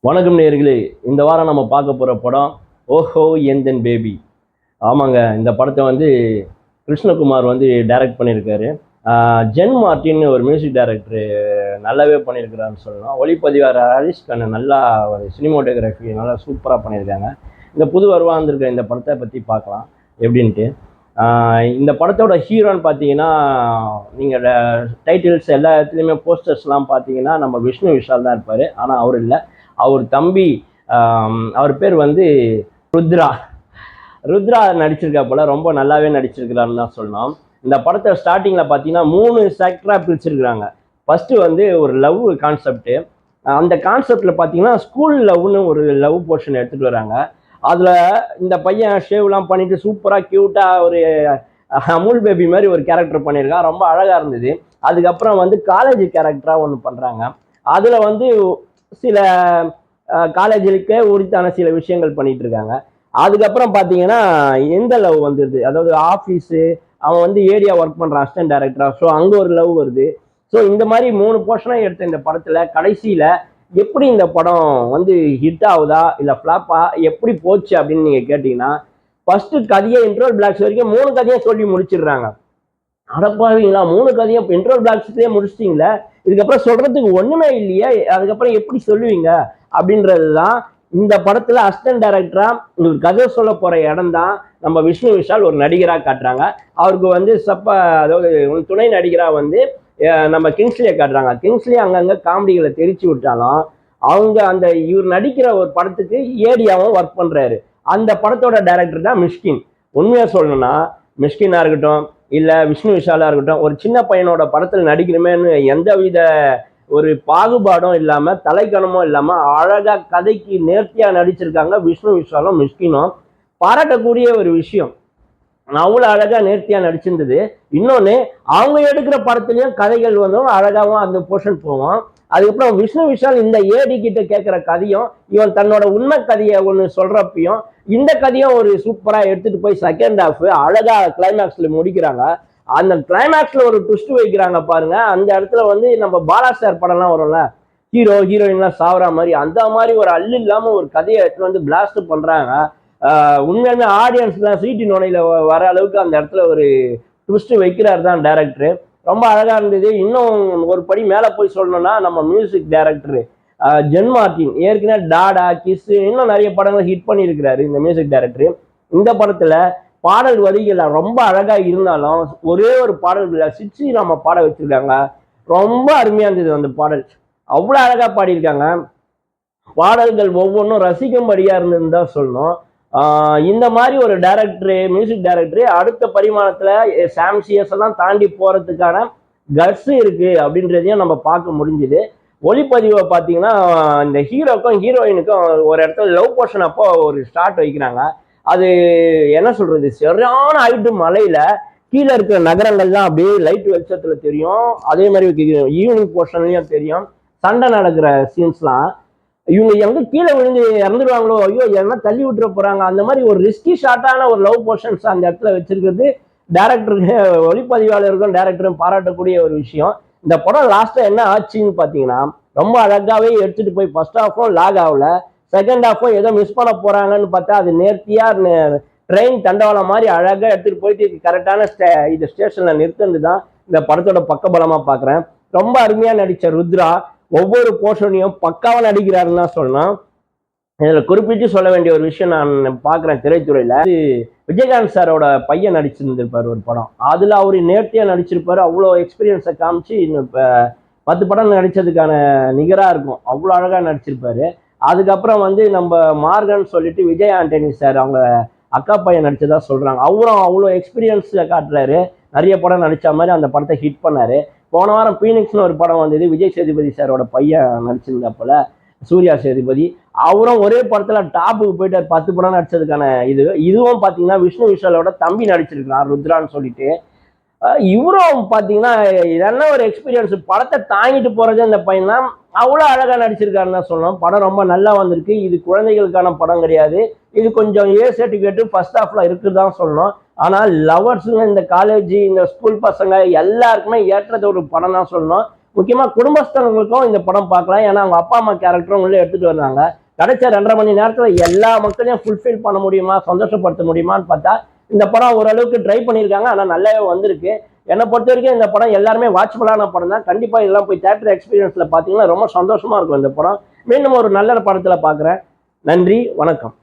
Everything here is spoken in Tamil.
வணக்கம் நேயர்களே. இந்த வாரம் நம்ம பார்க்க போகிற படம் ஓஹோ எந்தன் பேபி. ஆமாங்க, இந்த படத்தை வந்து கிருஷ்ணகுமார் வந்து டைரக்ட் பண்ணியிருக்காரு. ஜென் மார்ட்டின்னு ஒரு மியூசிக் டைரக்டரு நல்லாவே பண்ணியிருக்கிறான்னு சொல்லலாம். ஒளிப்பதிவாளர் ஹரிஷ் கண்ணன் நல்லா ஒரு சினிமோட்டோகிராஃபி நல்லா சூப்பராக பண்ணியிருக்காங்க. இந்த புது வருவா வந்திருக்க இந்த படத்தை பற்றி பார்க்கலாம் எப்படின்ட்டு. இந்த படத்தோட ஹீரோன்னு பார்த்தீங்கன்னா, நீங்கள் டைட்டில்ஸ் எல்லா இடத்துலையுமே போஸ்டர்ஸ்லாம் பார்த்தீங்கன்னா நம்ம விஷ்ணு விஷால் தான் இருப்பார். ஆனால் அவர் இல்லை, அவர் தம்பி. அவர் பேர் வந்து ருத்ரா. ருத்ரா நடிச்சிருக்கா போல, ரொம்ப நல்லாவே நடிச்சிருக்கிறான்னு தான் சொல்லணும். இந்த படத்தை ஸ்டார்டிங்கில் பார்த்தீங்கன்னா 3 செக்டராக பிரிச்சிருக்கிறாங்க. ஃபஸ்ட்டு வந்து ஒரு லவ் கான்செப்ட்டு. அந்த கான்செப்டில் பார்த்தீங்கன்னா ஸ்கூல் லவ்னு ஒரு லவ் போர்ஷன் எடுத்துகிட்டு வராங்க. அதில் இந்த பையன் ஷேவ்லாம் பண்ணிட்டு சூப்பராக க்யூட்டாக ஒரு அமுல் பேபி மாதிரி ஒரு கேரக்டர் பண்ணியிருக்கான். ரொம்ப அழகாக இருந்தது. அதுக்கப்புறம் வந்து காலேஜ் கேரக்டராக ஒன்று பண்ணுறாங்க. அதில் வந்து சில காலேஜுக்கே உரித்தான சில விஷயங்கள் பண்ணிட்டு இருக்காங்க. அதுக்கப்புறம் பார்த்தீங்கன்னா எந்த லவ் வந்துடுது, அதாவது ஆஃபீஸு, அவன் வந்து ஏரியா ஒர்க் பண்ணுறான் அசிஸ்டன்ட் டைரக்டரா. ஸோ அங்கே ஒரு லவ் வருது. ஸோ இந்த மாதிரி 3 போர்ஷனாக எடுத்த இந்த படத்தில் கடைசியில் எப்படி இந்த படம் வந்து ஹிட் ஆகுதா இல்லை ஃப்ளாப்பா எப்படி போச்சு அப்படின்னு நீங்கள் கேட்டிங்கன்னா, ஃபஸ்ட்டு கதையை இன்ட்ரோல் பிளாக்ஸ் வரைக்கும் 3 கதையை சொல்லி முடிச்சிடுறாங்க. அடப்பாவீங்களா, 3 கதையும் இன்ட்ரோல் பிளாக்ஸ்லேயே முடிச்சிட்டிங்களே, இதுக்கப்புறம் சொல்கிறதுக்கு ஒன்றுமே இல்லையே, அதுக்கப்புறம் எப்படி சொல்லுவீங்க அப்படின்றது தான் இந்த படத்தில் அசிஸ்டன்ட் டைரக்டராக ஒரு கதை சொல்ல போகிற இடம் தான் நம்ம விஷ்ணு விஷால் ஒரு நடிகராக காட்டுறாங்க. அவருக்கு வந்து அதாவது துணை நடிகராக வந்து நம்ம கிங்ஸ்லியை காட்டுறாங்க. கிங்ஸ்லி அங்கங்கே காமெடிகளை தெரிச்சு விட்டாலும் அவங்க அந்த இவர் நடிக்கிற ஒரு படத்துக்கு ஏடியாவும் ஒர்க் பண்ணுறாரு. அந்த படத்தோட டைரக்டர் தான் மிஷ்கின். உண்மையாக சொல்லணும்னா மிஷ்கினாக இருக்கட்டும் இல்லை விஷ்ணு விஷாலாக இருக்கட்டும், ஒரு சின்ன பையனோட படத்தில் நடிக்கணுமேனு எந்தவித ஒரு பாகுபாடும் இல்லாமல் தலைக்கணமும் இல்லாமல் அழகாக கதைக்கு நேர்த்தியாக நடிச்சிருக்காங்க விஷ்ணு விஷாலும் மிஷ்கினும். பாராட்டக்கூடிய ஒரு விஷயம். அவ்வளோ அழகாக நேர்த்தியாக நடிச்சிருந்தது. இன்னொன்று, அவங்க எடுக்கிற படத்துலையும் கதைகள் வந்து அழகாகவும் அந்த போர்ஷன் போவோம். அதுக்கப்புறம் விஷ்ணு விஷால் இந்த ஏடி கிட்ட கேட்குற கதையும் இவன் தன்னோட உண்மை கதையை ஒன்று சொல்கிறப்பையும் இந்த கதையும் ஒரு சூப்பராக எடுத்துகிட்டு போய் செகண்ட் ஹாஃப் அழகாக கிளைமேக்ஸில் முடிக்கிறாங்க. அந்த கிளைமேக்ஸில் ஒரு ட்விஸ்ட் வைக்கிறாங்க பாருங்க. அந்த இடத்துல வந்து நம்ம பாலா சார் படம்லாம் வரும்ல, ஹீரோ ஹீரோயின்லாம் சாவற மாதிரி, அந்த மாதிரி ஒரு அல்லு இல்லாமல் ஒரு கதையை எடுத்துட்டு வந்து பிளாஸ்ட் பண்ணுறாங்க. உண்மையாலுமே ஆடியன்ஸ்லாம் சீட்டி நுழையில வர அளவுக்கு அந்த இடத்துல ஒரு ட்விஸ்ட் வைக்கிறார் தான் டைரக்டர். ரொம்ப அழகா இருந்தது. இன்னும் ஒரு படி மேலே போய் சொல்லணும்னா நம்ம மியூசிக் டைரக்டர் ஜென் மார்ட்டின் ஏற்கனவே டாடா கிஸ் இன்னும் நிறைய படங்கள் ஹிட் பண்ணியிருக்கிறாரு இந்த மியூசிக் டைரக்டர். இந்த படத்துல பாடல் வரிகள் ரொம்ப அழகா இருந்தாலும் ஒரே ஒரு பாடல்களை சிச்சி நம்ம பாட வச்சிருக்காங்க. ரொம்ப அருமையா இருந்தது அந்த பாடல். அவ்வளோ அழகா பாடியிருக்காங்க. பாடல்கள் ஒவ்வொன்றும் ரசிக்கும்படியா இருந்ததுன்னு தான் சொல்லணும். இந்த மாதிரி ஒரு டைரக்டரு, மியூசிக் டைரக்டரு அடுத்த பரிமாணத்துல சாம்சியஸ் எல்லாம் தாண்டி போறதுக்கான கட்ஸ் இருக்கு அப்படின்றதையும் நம்ம பார்க்க முடிஞ்சுது. ஒளிப்பதிவை பார்த்தீங்கன்னா இந்த ஹீரோக்கும் ஹீரோயினுக்கும் ஒரு இடத்துல லவ் போர்ஷன் அப்போ ஒரு ஸ்டார்ட் வைக்கிறாங்க. அது என்ன சொல்றது, சரியான ஹைட்டு மலையில கீழே இருக்கிற நகரங்கள்லாம் அப்படியே லைட் வெளிச்சத்துல தெரியும். அதே மாதிரி ஈவினிங் போர்ஷன்லயும் தெரியும். சண்டை நடக்கிற சீன்ஸ்லாம் இவங்க எங்க கீழே விழுந்து இறந்துடுவாங்களோ, ஐயோ என்ன தள்ளி விட்டுற போறாங்க, அந்த மாதிரி ஒரு ரிஸ்கி ஷார்ட்டான ஒரு லவ் போர்ஷன்ஸ் அந்த இடத்துல வச்சிருக்கிறது டேரக்டருக்கு, ஒளிப்பதிவாளருக்கும் டேரக்டரும் பாராட்டக்கூடிய ஒரு விஷயம். இந்த படம் லாஸ்டா என்ன ஆச்சுன்னு பாத்தீங்கன்னா, ரொம்ப அழகாவே எடுத்துட்டு போய் ஃபர்ஸ்ட் ஹாஃபும் லாக் ஆகல, செகண்ட் ஹாஃபும் ஏதோ மிஸ் பண்ண போறாங்கன்னு பார்த்தா அது நேர்த்தியா ட்ரெயின் தண்டவாளம் மாதிரி அழகா எடுத்துட்டு போயிட்டு கரெக்டான இது ஸ்டேஷன்ல நிறுத்துறது தான் இந்த படத்தோட பக்கபலமா பாக்குறேன். ரொம்ப அருமையா நடிச்ச ருத்ரா ஒவ்வொரு போர்ஷனையும் பக்காவா நடிக்கிறாருன்னு தான் சொல்லணும். இதுல குறிப்பிட்டு சொல்ல வேண்டிய ஒரு விஷயம் நான் பாக்குறேன், திரைத்துறையில விஜயகாந்த் சாரோட பையன் நடிச்சிருந்திருப்பாரு ஒரு படம். அதுல அவரு நேர்த்தியா நடிச்சிருப்பாரு. அவ்வளோ எக்ஸ்பீரியன்ஸை காமிச்சு இன்னும் இப்ப 10 படம் நடிச்சதுக்கான நிகரா இருக்கும். அவ்வளோ அழகா நடிச்சிருப்பாரு. அதுக்கப்புறம் வந்து நம்ம மார்கன் சொல்லிட்டு விஜய் ஆண்டனி சார் அவங்க அக்கா பையன் நடிச்சதா சொல்றாங்க. அவரும் அவ்வளோ எக்ஸ்பீரியன்ஸ் காட்டுறாரு. நிறைய படம் நடிச்ச மாதிரி அந்த படத்தை ஹிட் பண்ணாரு. போன வாரம் பீனிக்ஸ்னு ஒரு படம் வந்தது, விஜய் சேதுபதி சாரோட பையன் நடிச்சிருந்தப்பல, சூர்யா சேதுபதி. அவரும் ஒரே படத்துல டாப்புக்கு போயிட்டு 10 படம் நடிச்சதுக்கான இதுவும் பாத்தீங்கன்னா விஷ்ணு விஷாலோட தம்பி நடிச்சிருக்கிறான் ருத்ரான்னு சொல்லிட்டு. இவரும் பாத்தீங்கன்னா என்ன ஒரு எக்ஸ்பீரியன்ஸ், படத்தை தாங்கிட்டு போறது அந்த பையன் தான். அவ்வளோ அழகா நடிச்சிருக்காருன்னு தான் சொல்லணும். படம் ரொம்ப நல்லா வந்திருக்கு. இது குழந்தைகளுக்கான படம் கிடையாது. இது கொஞ்சம் ஏ சர்டிஃபிகேட்டு ஃபர்ஸ்ட் ஹாஃப்ல இருக்குதான் சொல்லணும். ஆனால் லவர்ஸுங்க, இந்த காலேஜ், இந்த ஸ்கூல் பசங்க எல்லாருக்குமே ஏற்றது ஒரு படம் தான் சொல்லணும். முக்கியமாக குடும்பஸ்தர்களுக்கும் இந்த படம் பார்க்கலாம். ஏன்னா அவங்க அப்பா அம்மா கேரக்டரும் உள்ளே எடுத்துகிட்டு வந்தாங்க. கிடைச்ச 2.5 மணி நேரத்தில் எல்லா மக்களையும் ஃபுல்ஃபில் பண்ண முடியுமா, சந்தோஷப்படுத்த முடியுமான்னு பார்த்தா இந்த படம் ஓரளவுக்கு ட்ரை பண்ணியிருக்காங்க. ஆனால் நல்லாவே வந்திருக்கு. என்னை பொறுத்த வரைக்கும் இந்த படம் எல்லாருமே வாட்சபிளான படம் தான். கண்டிப்பாக இதெல்லாம் போய் தியேட்டர் எக்ஸ்பீரியன்ஸில் பார்த்தீங்கன்னா ரொம்ப சந்தோஷமாக இருக்கும் இந்த படம். மீண்டும் ஒரு நல்ல படத்தில் பார்க்குறேன். நன்றி, வணக்கம்.